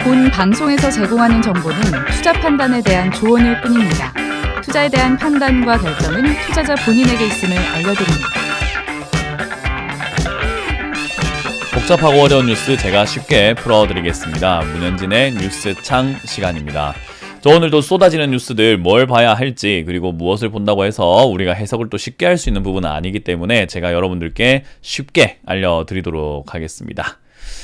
본 방송에서 제공하는 정보는 투자 판단에 대한 조언일 뿐입니다. 투자에 대한 판단과 결정은 투자자 본인에게 있음을 알려드립니다. 복잡하고 어려운 뉴스 제가 쉽게 풀어드리겠습니다. 문현진의 뉴스창 시간입니다. 저 오늘도 쏟아지는 뉴스들 뭘 봐야 할지, 그리고 무엇을 본다고 해서 우리가 해석을 또 쉽게 할 수 있는 부분은 아니기 때문에 제가 여러분들께 쉽게 알려드리도록 하겠습니다.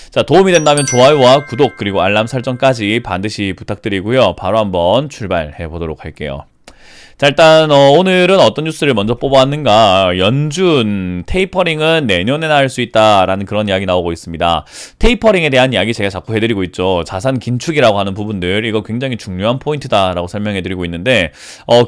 자, 도움이 된다면 좋아요와 구독, 그리고 알람 설정까지 반드시 부탁드리고요. 바로 한번 출발해 보도록 할게요. 자, 일단 오늘은 어떤 뉴스를 먼저 뽑아왔는가. 연준 테이퍼링은 내년에나 할 수 있다라는 그런 이야기 나오고 있습니다. 테이퍼링에 대한 이야기 제가 자꾸 해드리고 있죠. 자산 긴축이라고 하는 부분들, 이거 굉장히 중요한 포인트다라고 설명해드리고 있는데,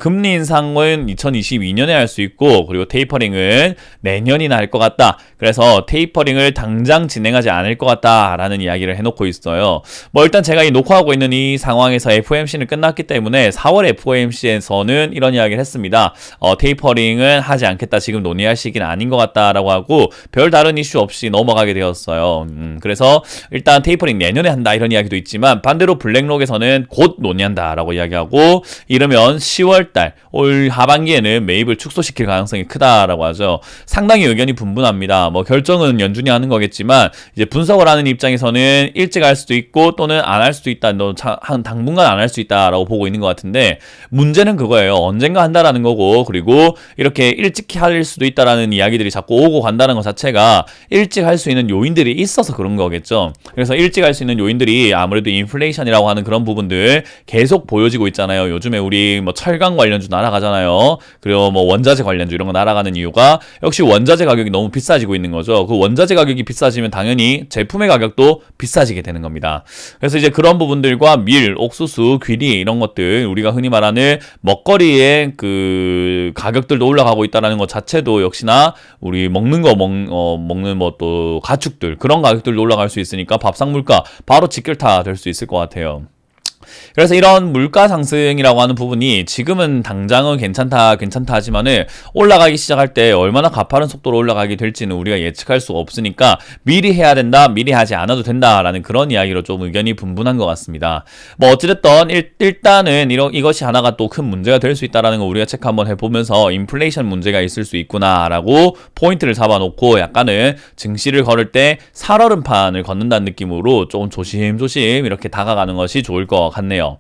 금리 인상은 2022년에 할 수 있고, 그리고 테이퍼링은 내년이나 할 것 같다. 그래서 테이퍼링을 당장 진행하지 않을 것 같다라는 이야기를 해놓고 있어요. 뭐 일단 제가 이 녹화하고 있는 이 상황에서 FOMC는 끝났기 때문에 4월 FOMC에서는 이런 이야기를 했습니다. 테이퍼링은 하지 않겠다. 지금 논의할 시기는 아닌 것 같다라고 하고 별다른 이슈 없이 넘어가게 되었어요. 그래서 일단 테이퍼링 내년에 한다 이런 이야기도 있지만 반대로 블랙록에서는 곧 논의한다라고 이야기하고 이르면 10월달 올 하반기에는 매입을 축소시킬 가능성이 크다라고 하죠. 상당히 의견이 분분합니다. 뭐 결정은 연준이 하는 거겠지만 이제 분석을 하는 입장에서는 일찍 할 수도 있고 또는 안 할 수도 있다. 한 당분간 안 할 수 있다라고 보고 있는 것 같은데 문제는 그거예요. 언젠가 한다라는 거고, 그리고 이렇게 일찍 할 수도 있다라는 이야기들이 자꾸 오고 간다는 것 자체가 일찍 할 수 있는 요인들이 있어서 그런 거겠죠. 그래서 일찍 할 수 있는 요인들이 아무래도 인플레이션이라고 하는 그런 부분들 계속 보여지고 있잖아요. 요즘에 우리 뭐 철강 관련주 날아가잖아요. 그리고 뭐 원자재 관련주 이런 거 날아가는 이유가 역시 원자재 가격이 너무 비싸지고 있는 거죠. 그 원자재 가격이 비싸지면 당연히 제품의 가격도 비싸지게 되는 겁니다. 그래서 이제 그런 부분들과 밀, 옥수수, 귀리 이런 것들, 우리가 흔히 말하는 먹거리의 그 가격들도 올라가고 있다는 것 자체도 역시나 우리 먹는 뭐 또 가축들 그런 가격들도 올라갈 수 있으니까 밥상 물가 바로 직결타 될 수 있을 것 같아요. 그래서 이런 물가 상승이라고 하는 부분이 지금은 당장은 괜찮다 하지만은 올라가기 시작할 때 얼마나 가파른 속도로 올라가게 될지는 우리가 예측할 수가 없으니까 미리 해야 된다, 미리 하지 않아도 된다라는 그런 이야기로 좀 의견이 분분한 것 같습니다. 뭐 어찌됐든 일단은 이것이 하나가 또 큰 문제가 될 수 있다라는 거 우리가 체크 한번 해보면서 인플레이션 문제가 있을 수 있구나라고 포인트를 잡아놓고 약간은 증시를 걸을 때 살얼음판을 걷는다는 느낌으로 조금 조심조심 이렇게 다가가는 것이 좋을 것 같네요.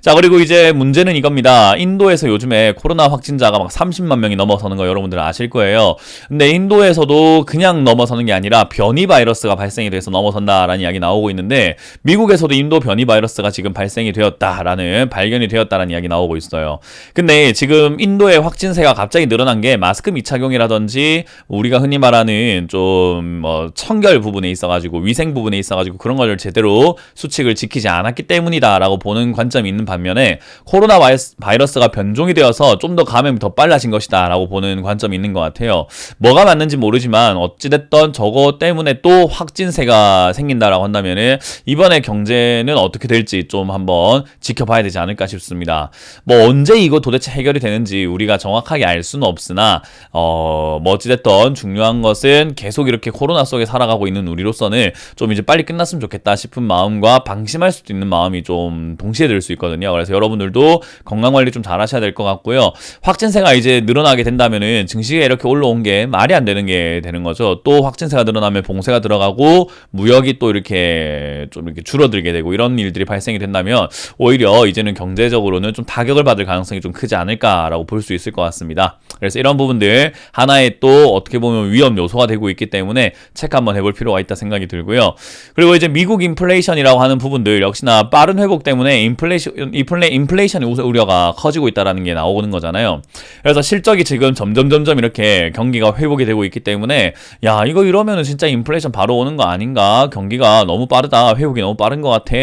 자, 그리고 이제 문제는 이겁니다. 인도에서 요즘에 코로나 확진자가 막 30만 명이 넘어서는 거 여러분들 아실 거예요. 근데 인도에서도 그냥 넘어서는 게 아니라 변이 바이러스가 발생이 돼서 넘어선다라는 이야기 나오고 있는데 미국에서도 인도 변이 바이러스가 지금 발생이 되었다라는 발견이 되었다라는 이야기 나오고 있어요. 근데 지금 인도의 확진세가 갑자기 늘어난 게 마스크 미착용이라든지 우리가 흔히 말하는 좀 뭐 청결 부분에 있어가지고 위생 부분에 있어가지고 그런 걸 제대로 수칙을 지키지 않았기 때문이다라고 보는 관점이 있는 반면에 코로나 바이러스가 변종이 되어서 좀 더 감염이 더 빨라진 것이다 라고 보는 관점이 있는 것 같아요. 뭐가 맞는지 모르지만 어찌됐든 저거 때문에 또 확진세가 생긴다라고 한다면은 이번에 경제는 어떻게 될지 좀 한번 지켜봐야 되지 않을까 싶습니다. 뭐 언제 이거 도대체 해결이 되는지 우리가 정확하게 알 수는 없으나 뭐 어찌됐든 중요한 것은 계속 이렇게 코로나 속에 살아가고 있는 우리로서는 좀 이제 빨리 끝났으면 좋겠다 싶은 마음과 방심할 수도 있는 마음이 좀 동시에 들 수 있거든요. 그래서 여러분들도 건강관리 좀 잘 하셔야 될 것 같고요. 확진세가 이제 늘어나게 된다면은 증시가 이렇게 올라온 게 말이 안 되는 게 되는 거죠. 또 확진세가 늘어나면 봉쇄가 들어가고 무역이 또 이렇게 좀 이렇게 줄어들게 되고 이런 일들이 발생이 된다면 오히려 이제는 경제적으로는 좀 타격을 받을 가능성이 좀 크지 않을까라고 볼 수 있을 것 같습니다. 그래서 이런 부분들 하나의 또 어떻게 보면 위험 요소가 되고 있기 때문에 체크 한번 해볼 필요가 있다 생각이 들고요. 그리고 이제 미국 인플레이션이라고 하는 부분들 역시나 빠른 회복 때문에 인플레이션 우려가 커지고 있다라는 게 나오는 거잖아요. 그래서 실적이 지금 점점 이렇게 경기가 회복이 되고 있기 때문에 야 이거 이러면은 진짜 인플레이션 바로 오는 거 아닌가? 경기가 너무 빠르다. 회복이 너무 빠른 것 같아.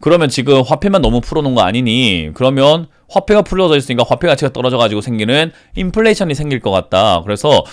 그러면 지금 화폐만 너무 풀어놓은 거 아니니? 그러면 화폐가 풀려져 있으니까 화폐 가치가 떨어져가지고 생기는 인플레이션이 생길 것 같다. 그래서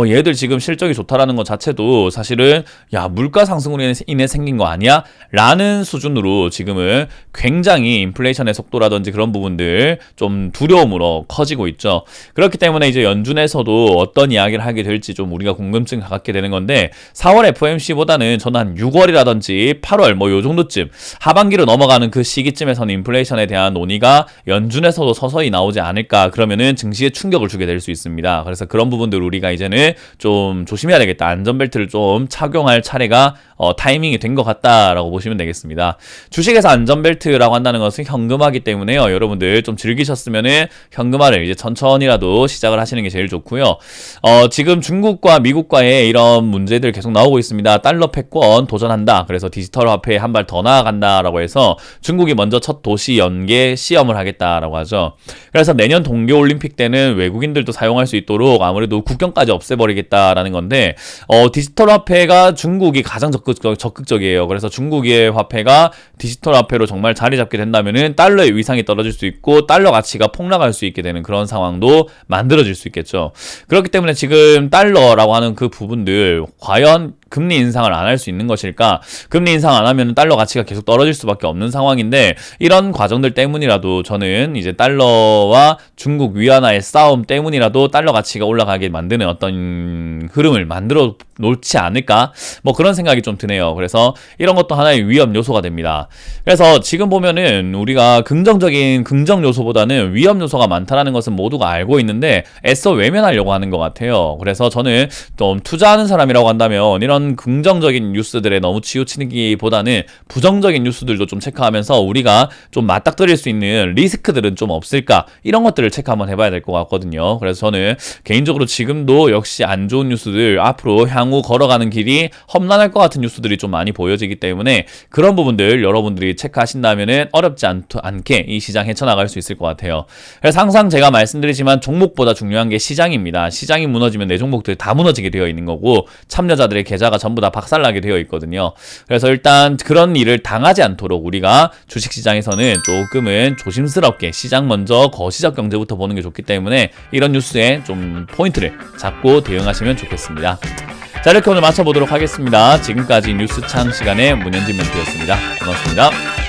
얘들 지금 실적이 좋다라는 것 자체도 사실은 야 물가 상승으로 인해 생긴 거 아니야? 라는 수준으로 지금은 굉장히 인플레이션의 속도라든지 그런 부분들 좀 두려움으로 커지고 있죠. 그렇기 때문에 이제 연준에서도 어떤 이야기를 하게 될지 좀 우리가 궁금증 갖게 되는 건데 4월 FOMC보다는 저는 한 6월이라든지 8월 뭐 요 정도쯤 하반기로 넘어가는 그 시기쯤에서는 인플레이션에 대한 논의가 연준에서도 서서히 나오지 않을까. 그러면은 증시에 충격을 주게 될 수 있습니다. 그래서 그런 부분들 우리가 이제는 좀 조심해야 되겠다. 안전벨트를 좀 착용할 차례가 타이밍이 된 것 같다라고 보시면 되겠습니다. 주식에서 안전벨트라고 한다는 것은 현금화기 때문에요. 여러분들 좀 즐기셨으면은 현금화를 이제 천천히라도 시작을 하시는 게 제일 좋고요. 지금 중국과 미국과의 이런 문제들 계속 나오고 있습니다. 달러 패권 도전한다. 그래서 디지털 화폐에 한 발 더 나아간다라고 해서 중국이 먼저 첫 도시 연계 시험을 하겠다라고 하죠. 그래서 내년 동계올림픽 때는 외국인들도 사용할 수 있도록 아무래도 국경까지 없애버리겠다라는 건데 디지털 화폐가 중국이 가장 적극적이에요. 그래서 중국의 화폐가 디지털 화폐로 정말 자리 잡게 된다면은 달러의 위상이 떨어질 수 있고 달러 가치가 폭락할 수 있게 되는 그런 상황도 만들어질 수 있겠죠. 그렇기 때문에 지금 달러라고 하는 그 부분들 과연 금리 인상을 안 할 수 있는 것일까? 금리 인상 안 하면 달러 가치가 계속 떨어질 수밖에 없는 상황인데 이런 과정들 때문이라도 저는 이제 달러와 중국 위안화의 싸움 때문이라도 달러 가치가 올라가게 만드는 어떤 흐름을 만들어 놓지 않을까? 뭐 그런 생각이 좀 드네요. 그래서 이런 것도 하나의 위험 요소가 됩니다. 그래서 지금 보면은 우리가 긍정적인 긍정 요소보다는 위험 요소가 많다라는 것은 모두가 알고 있는데 애써 외면하려고 하는 것 같아요. 그래서 저는 좀 투자하는 사람이라고 한다면 이런 긍정적인 뉴스들에 너무 치우치기보다는 부정적인 뉴스들도 좀 체크하면서 우리가 좀 맞닥뜨릴 수 있는 리스크들은 좀 없을까? 이런 것들을 체크 한번 해봐야 될 것 같거든요. 그래서 저는 개인적으로 지금도 역시 안 좋은 뉴스들 앞으로 향후 걸어가는 길이 험난할 것 같은 뉴스들이 좀 많이 보여지기 때문에 그런 부분들 여러분들이 체크하신다면은 어렵지 않게 이 시장 헤쳐나갈 수 있을 것 같아요. 그래서 항상 제가 말씀드리지만 종목보다 중요한 게 시장입니다. 시장이 무너지면 내 종목들 다 무너지게 되어 있는 거고 참여자들의 계좌가 전부 다 박살나게 되어 있거든요. 그래서 일단 그런 일을 당하지 않도록 우리가 주식시장에서는 조금은 조심스럽게 시장 먼저 거시적 경제부터 보는 게 좋기 때문에 이런 뉴스에 좀 포인트를 잡고 대응하시면 좋겠습니다. 자, 이렇게 오늘 마쳐보도록 하겠습니다. 지금까지 뉴스창 시간의 문현진 멘토였습니다. 고맙습니다.